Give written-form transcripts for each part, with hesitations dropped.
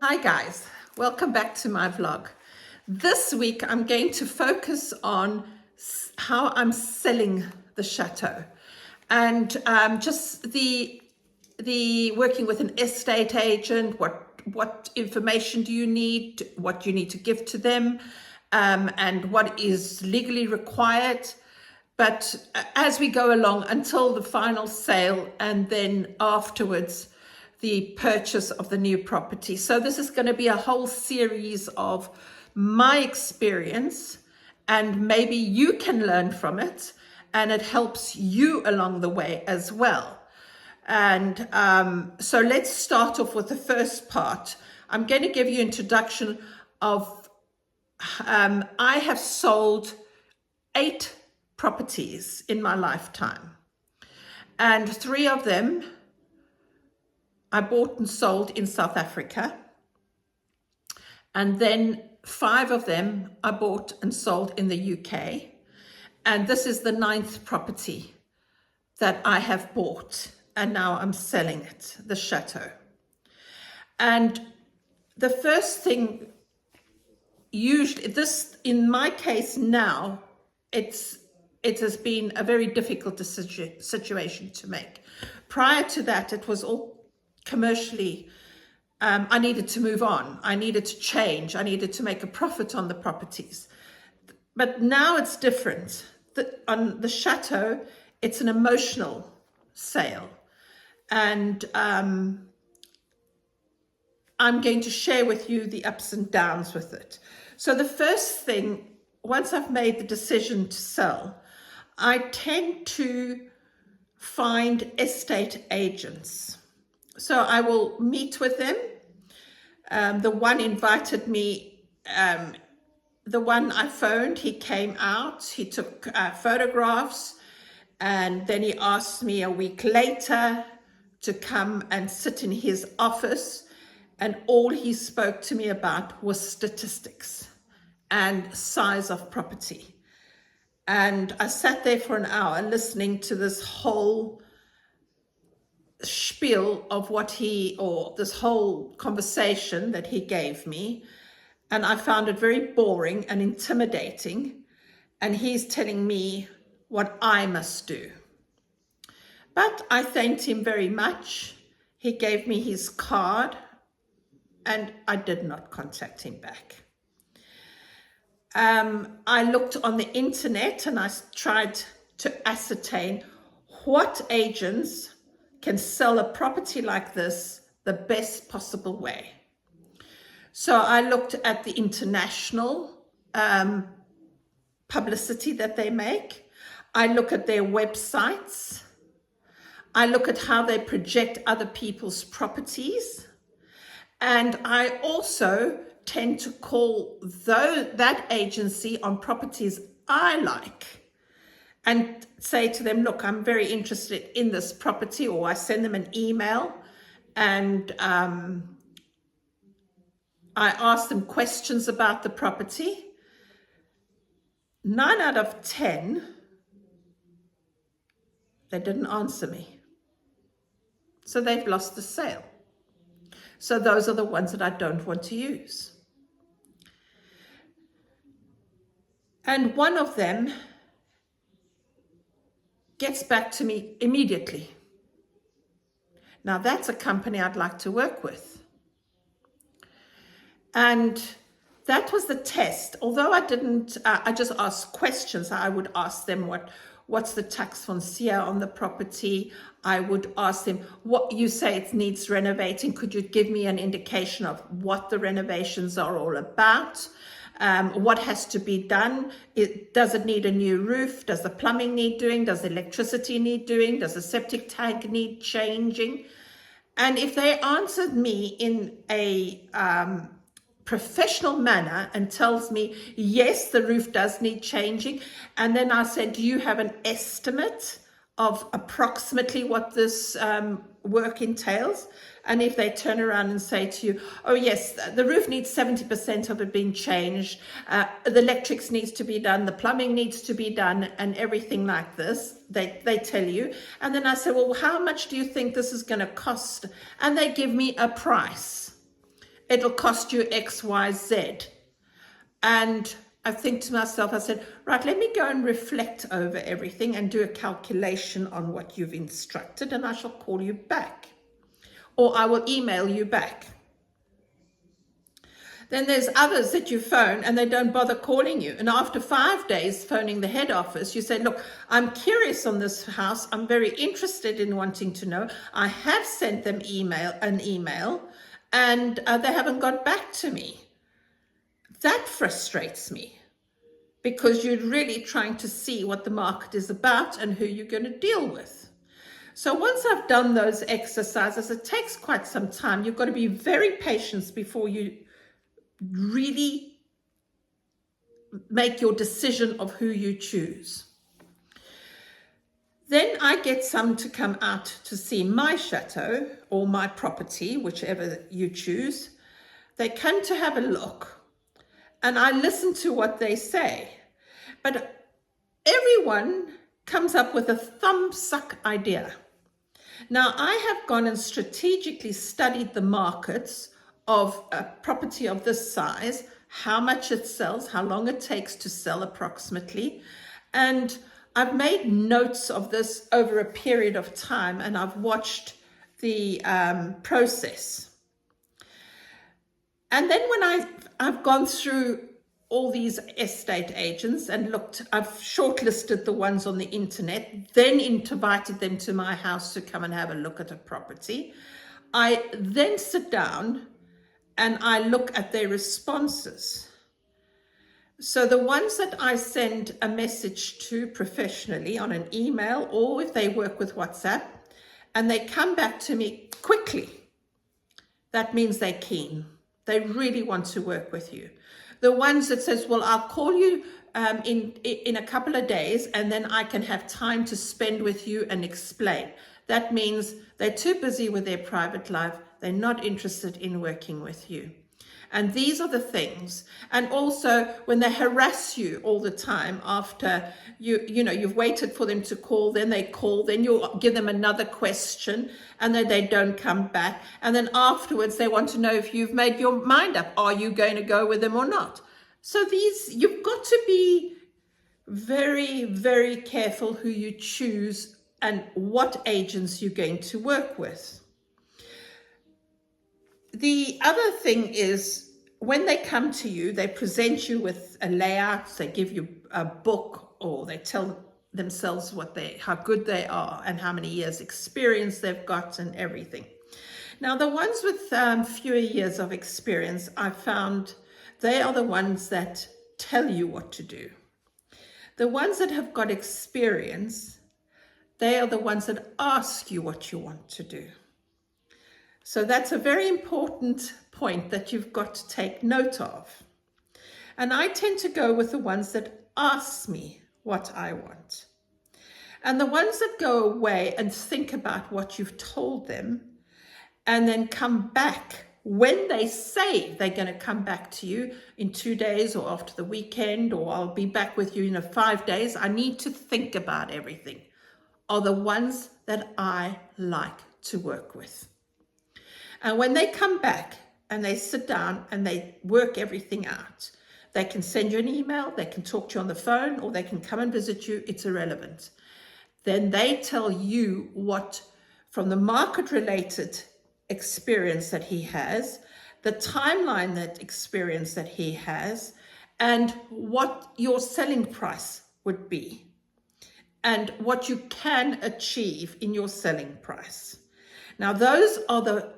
Hi guys, welcome back to my vlog. This week I'm going to focus on how I'm selling the chateau and just the working with an estate agent, what information do you need, what you need to give to them, and what is legally required. But as we go along until the final sale and then afterwards the purchase of the new property. So this is going to be a whole series of my experience, and maybe you can learn from it and it helps you along the way as well. And so let's start off with the first part. I'm going to give you an introduction of, I have sold 8 properties in my lifetime, and 3 of them I bought and sold in South Africa, and then 5 of them I bought and sold in the UK, and this is the 9th property that I have bought and now I'm selling it, the chateau. And the first thing, usually this, in my case now, it has been a very difficult situation to make. Prior to that, it was all commercially, I needed to move on. I needed to change. I needed to make a profit on the properties. But now it's different. On the chateau, it's an emotional sale. And I'm going to share with you the ups and downs with it. So the first thing, once I've made the decision to sell, I tend to find estate agents. So I will meet with them. The one invited me, the one I phoned, he came out, he took photographs, and then he asked me a week later to come and sit in his office, and all he spoke to me about was statistics and size of property. And I sat there for an hour listening to this whole spiel of this whole conversation that he gave me. And I found it very boring and intimidating. And he's telling me what I must do. But I thanked him very much. He gave me his card and I did not contact him back. I looked on the internet and I tried to ascertain what agents can sell a property like this the best possible way. So I looked at the international publicity that they make. I look at their websites. I look at how they project other people's properties. And I also tend to call that agency on properties I like and say to them, look, I'm very interested in this property, or I send them an email and I ask them questions about the property. 9 out of 10, they didn't answer me. So they've lost the sale. So those are the ones that I don't want to use. And one of them gets back to me immediately. Now that's a company I'd like to work with. And that was the test. Although I didn't, I just asked questions. I would ask them what's the tax foncière on the property. I would ask them, what you say it needs renovating. Could you give me an indication of what the renovations are all about? What has to be done? Does it need a new roof? Does the plumbing need doing? Does the electricity need doing? Does the septic tank need changing? And if they answered me in a professional manner and tells me, yes, the roof does need changing. And then I said, do you have an estimate of approximately what this work entails? And if they turn around and say to you, oh yes, the roof needs 70% of it being changed, the electrics needs to be done, the plumbing needs to be done, and everything like this, they tell you. And then I say, well, how much do you think this is going to cost? And they give me a price. it'll cost you X, Y, Z. And I think to myself, I said, right, let me go and reflect over everything and do a calculation on what you've instructed, and I shall call you back, or I will email you back. Then there's others that you phone and they don't bother calling you. And after 5 days phoning the head office, you say, look, I'm curious on this house. I'm very interested in wanting to know. I have sent them an email, and they haven't got back to me. That frustrates me, because you're really trying to see what the market is about and who you're going to deal with. So once I've done those exercises, it takes quite some time. You've got to be very patient before you really make your decision of who you choose. Then I get some to come out to see my chateau or my property, whichever you choose. They come to have a look, and I listen to what they say. But everyone comes up with a thumbsuck idea. Now, I have gone and strategically studied the markets of a property of this size, how much it sells, how long it takes to sell approximately. And I've made notes of this over a period of time, and I've watched the process. And then when I've gone through all these estate agents and looked, I've shortlisted the ones on the internet, then invited them to my house to come and have a look at a property. I then sit down and I look at their responses. So the ones that I send a message to professionally on an email, or if they work with WhatsApp, and they come back to me quickly, that means they're keen. They really want to work with you. The ones that says, well, I'll call you in a couple of days, and then I can have time to spend with you and explain. That means they're too busy with their private life. They're not interested in working with you. And these are the things. And also when they harass you all the time after you've waited for them to call, then they call, then you give them another question, and then they don't come back. And then afterwards they want to know if you've made your mind up. Are you going to go with them or not? So you've got to be very, very careful who you choose and what agents you're going to work with. The other thing is, when they come to you, they present you with a layout, they give you a book, or they tell themselves how good they are and how many years experience they've got and everything. Now, the ones with fewer years of experience, I found they are the ones that tell you what to do. The ones that have got experience, they are the ones that ask you what you want to do. So that's a very important point that you've got to take note of. And I tend to go with the ones that ask me what I want. And the ones that go away and think about what you've told them and then come back when they say they're going to come back to you in 2 days or after the weekend, or I'll be back with you in 5 days, I need to think about everything, are the ones that I like to work with. And when they come back and they sit down and they work everything out, they can send you an email, they can talk to you on the phone, or they can come and visit you. It's irrelevant. Then they tell you what, from the market-related experience that he has, the timeline that experience that he has, and what your selling price would be, and what you can achieve in your selling price. Now, those are the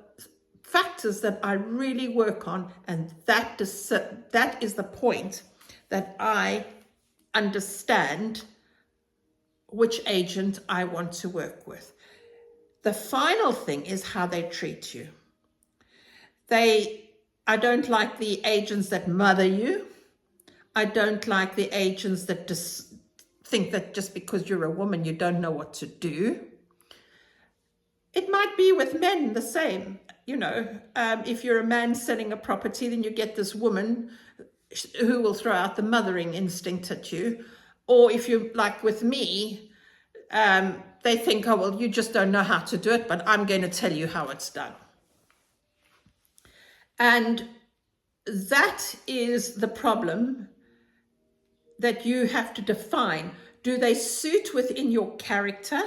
factors that I really work on, and that is the point that I understand which agent I want to work with. The final thing is how they treat you. I don't like the agents that mother you. I don't like the agents that just think that just because you're a woman, you don't know what to do. It might be with men the same. If you're a man selling a property, then you get this woman who will throw out the mothering instinct at you. Or if you, like with me, they think, oh, well, you just don't know how to do it, but I'm going to tell you how it's done. And that is the problem that you have to define. Do they suit within your character?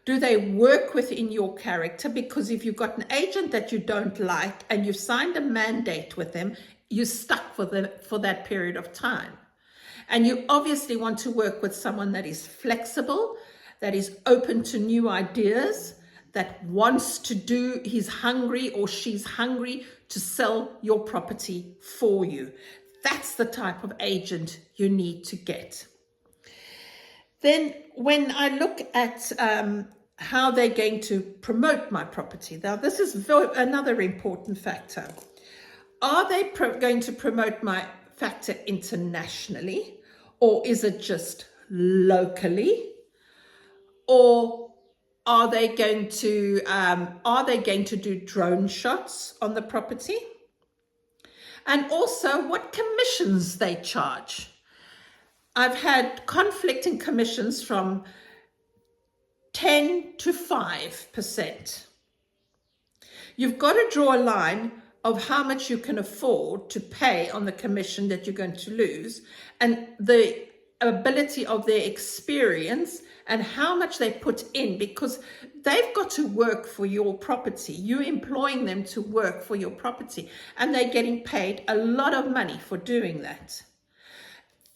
Do they work within your character? Because if you've got an agent that you don't like and you've signed a mandate with them, you're stuck for that period of time. And you obviously want to work with someone that is flexible, that is open to new ideas, that wants to do, he's hungry or she's hungry to sell your property for you. That's the type of agent you need to get. Then when I look at how they're going to promote my property, now this is another important factor. Are they going to promote my factor internationally, or is it just locally? Or are they going to do drone shots on the property? And also what commissions they charge. I've had conflicting commissions from 10 to 5%. You've got to draw a line of how much you can afford to pay on the commission that you're going to lose, and the ability of their experience and how much they put in, because they've got to work for your property. You're employing them to work for your property, and they're getting paid a lot of money for doing that.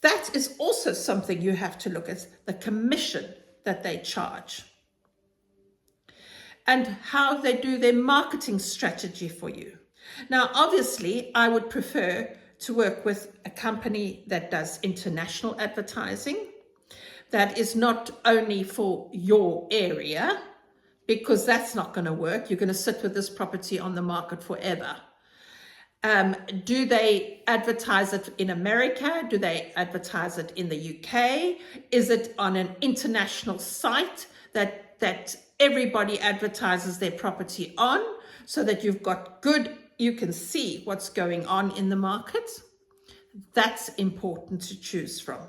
That is also something you have to look at, the commission that they charge, and how they do their marketing strategy for you. Now, obviously, I would prefer to work with a company that does international advertising, that is not only for your area, because that's not going to work. You're going to sit with this property on the market forever. Do they advertise it in America? Do they advertise it in the UK? Is it on an international site that everybody advertises their property on, so that you can see what's going on in the market? That's important to choose from.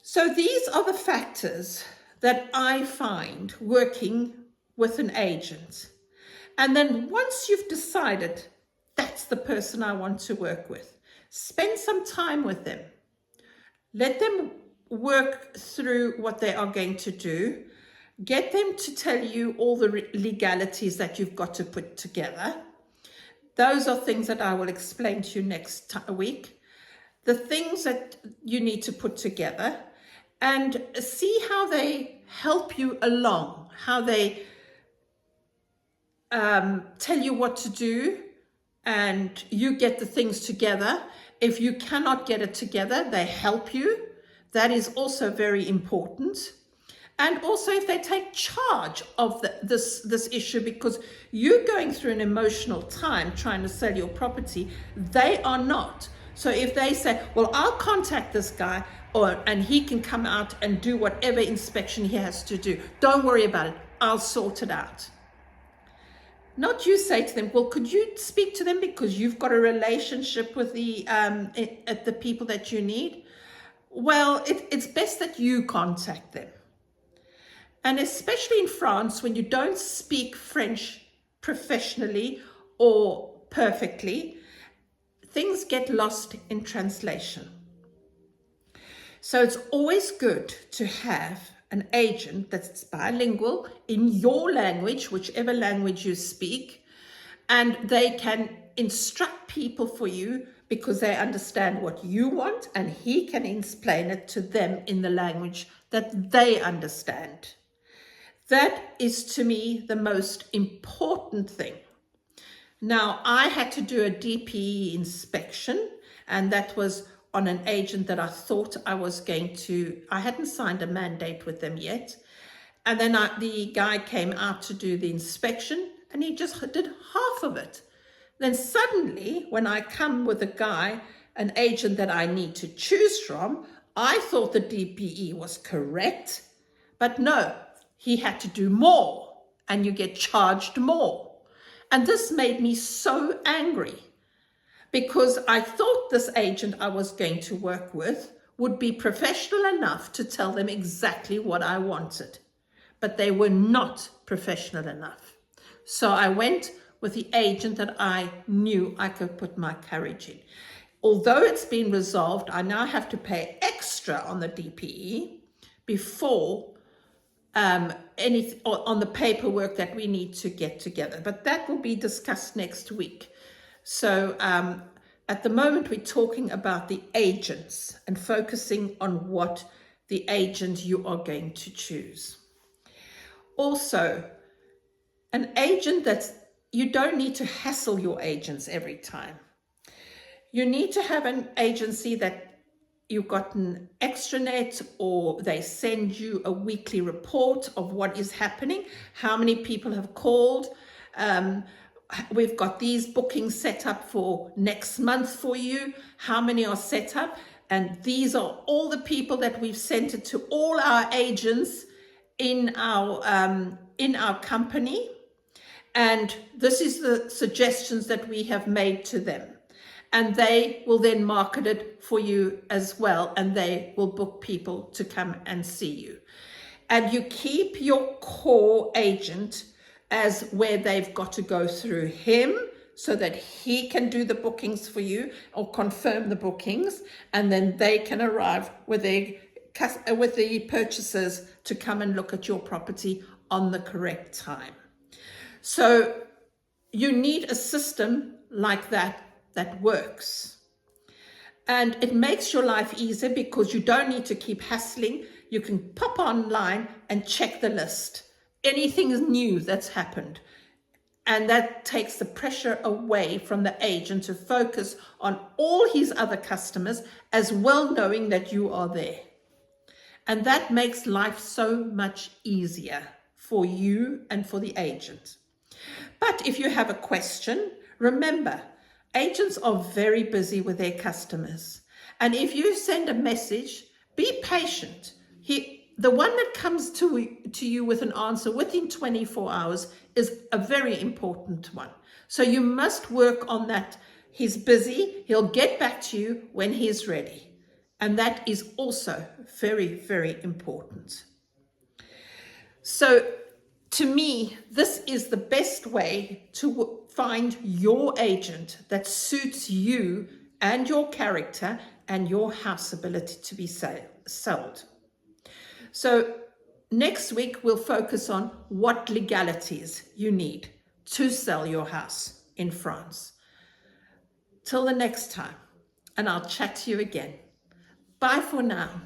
So these are the factors that I find working with an agent. And then once you've decided that's the person I want to work with, spend some time with them. Let them work through what they are going to do. Get them to tell you all the legalities that you've got to put together. Those are things that I will explain to you next week. The things that you need to put together, and see how they help you along, how they tell you what to do, and you get the things together. If you cannot get it together, they help you. That is also very important. And also if they take charge of this issue, because you're going through an emotional time trying to sell your property, they are not. So if they say, well, I'll contact this guy, and he can come out and do whatever inspection he has to do, don't worry about it, I'll sort it out. Not you say to them, well, could you speak to them because you've got a relationship with the people that you need? Well, it's best that you contact them. And especially in France, when you don't speak French professionally or perfectly, things get lost in translation. So it's always good to have an agent that's bilingual in your language, whichever language you speak, and they can instruct people for you because they understand what you want, and he can explain it to them in the language that they understand. That is, to me, the most important thing. Now, I had to do a DPE inspection, and that was on an agent that I thought I hadn't signed a mandate with them yet. And then the guy came out to do the inspection, and he just did half of it. Then suddenly, when I come with an agent that I need to choose from, I thought the DPE was correct, but no, he had to do more, and you get charged more. And this made me so angry, because I thought this agent I was going to work with would be professional enough to tell them exactly what I wanted, but they were not professional enough. So I went with the agent that I knew I could put my courage in. Although it's been resolved, I now have to pay extra on the DPE before anything on the paperwork that we need to get together. But that will be discussed next week. So at the moment, we're talking about the agents and focusing on what the agent you are going to choose. Also, an agent you don't need to hassle your agents every time. You need to have an agency that you've got an extranet, or they send you a weekly report of what is happening, how many people have called. We've got these bookings set up for next month for you. How many are set up? And these are all the people that we've sent it to all our agents in our company. And this is the suggestions that we have made to them. And they will then market it for you as well. And they will book people to come and see you. And you keep your core agent as where they've got to go through him so that he can do the bookings for you or confirm the bookings. And then they can arrive with the purchasers to come and look at your property on the correct time. So you need a system like that works. And it makes your life easier because you don't need to keep hassling. You can pop online and check the list. Anything is new that's happened. And that takes the pressure away from the agent to focus on all his other customers, as well knowing that you are there. And that makes life so much easier for you and for the agent. But if you have a question, remember, agents are very busy with their customers. And if you send a message, be patient. The one that comes to you with an answer within 24 hours is a very important one. So you must work on that. He's busy. He'll get back to you when he's ready. And that is also very, very important. So to me, this is the best way to find your agent that suits you and your character and your house ability to be sold. So next week, we'll focus on what legalities you need to sell your house in France. Till the next time, and I'll chat to you again. Bye for now.